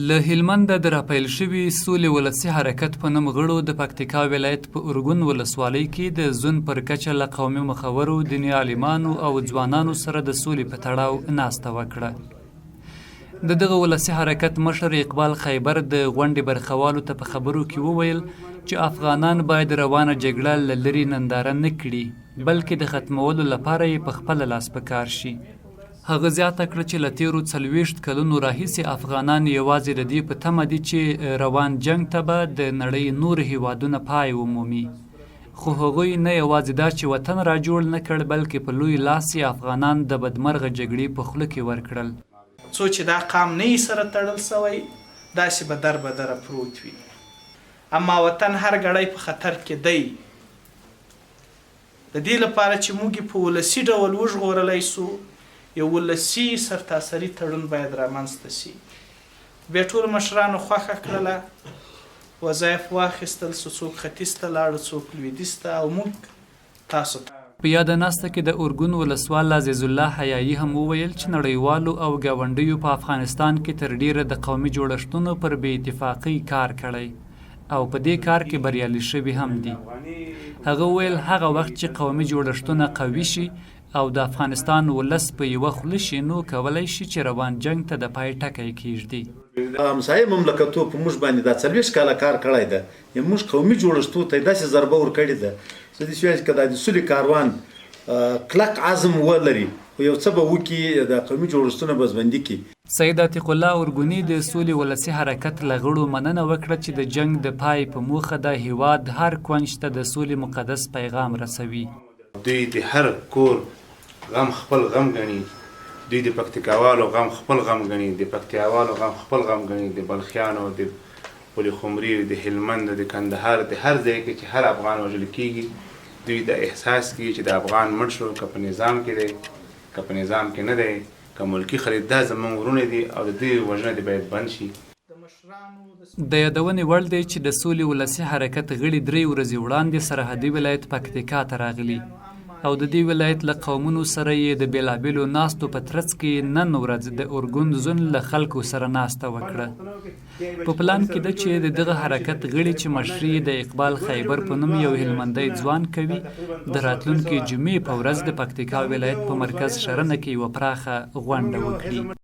له هلمنده د راپیل شوي سولې ولسي حرکت په نوم غړو د پکتیکا ولایت په ارګون ولسوالۍ کې د زون پر کچه له قومي مخورو، دیني عالمانو او ځوانانو سره د سولې په تړاو ناسته وکړه. د دغه ولسي حرکت مشر اقبال خیبر د غونډې برخوالو ته په خبرو کې وویل چې افغانان باید روانه جګړه له لرې ننداره نه کړي، بلکې د ختمولو لپاره یې په خپل لاس په کار شي. هغه زیاته کړه چې له تیرو 40 کلونو راهیسې افغانان یوازې د دې په تمه دي چې روان جنګ ته به د نړۍ نور هیوادونه پای ومومي، خو هغوی نه یوازې دا چې وطن را جوړ نه کړ، بلکې په لوی لاس یې افغانان د بدمرغه جګړې په خوله کې ورکړل. څو چې دا قام نه یې سره تړل سوی، داسې به در بدره پروت وي. اما وطن هر ګړی په خطر کې دی. د دې لپاره چې موږ په ولسي ډول وژغورلی سو، یو ولسي سرتاسري تړون باید رامنځته شي. بیا ټولو مشرانو خوښه کړله، وظایف واخیستل، څوک ختیځ ته لاړه، څوک لویدیځ ته، او موږ تاسو ته. په یاده ناسته کې د ارګون ولسوال عزیز الله حیایي هم وویل چې نړیوالو او ګاونډیو په افغانستان کې تر ډیره د قومي جوړښتونو پر بې اتفاقۍ کار کړی او په دې کار کې بریالي شوي هم دي. هغه وویل هغه وخت چې قومي جوړښتونه قوي شي او د افغانستان ولس په یوه خوله شي، نو کولی شي چې روان جنګ ته د پای ټکی کیږدي. همسایه مملکتو په موږ باندې دا 40 کاله کار کړی ده، یا موږ قومي جوړښتو ته داسې ضربه ورکړې ده چې داسې وایي که د سولې کاروان کلک عزم ولري، خو یو څه به وکړي، د قومي جوړښتونه به ژوندي کړي. سید عتیق الله ارګوني د سولې ولسي حرکت له غړو مننه وکړه چې د جنګ د پای په موخه د هیواد هر کونج ته د سولې مقدس پیغام رسوي. دوی د هر کور غم خپل غم ګڼي، دوی د پکتیکاوالو غم خپل غم ګڼي، د پکتیاوالو غم خپل غم ګڼي، د بلخیانو، د پل خمري، د هلمند، د کندهار، د هر ځای کې چې هر افغان وژل کیږي، دوی د احساس کوي چې د افغان مړ شو، که په نظام کې دی که په نظام کې نه دی، که ملکي خرید، دا زموږ ورونه دي او د دوی وژنه دې باید بند شي. د یادونې وړ دی چې د سولې ولسي حرکت غړي 3 ورځې وړاندې سرحدي ولایت پکتیکا ته راغلي او د دې ولایت له قومونو سره یې د بېلابېلو ناستو په ترڅ کې نن ورځ د ارګون زون له خلکو سره ناسته وکړه. په پلان کې ده چې د دغه حرکت غړي چې مشري د اقبال خیبر په نوم یو هلمندی ځوان کوي، د راتلونکي جمعې په ورځ د پکتیکا ولایت په مرکز شرنه کې یوه پراخه غونډه وکړي.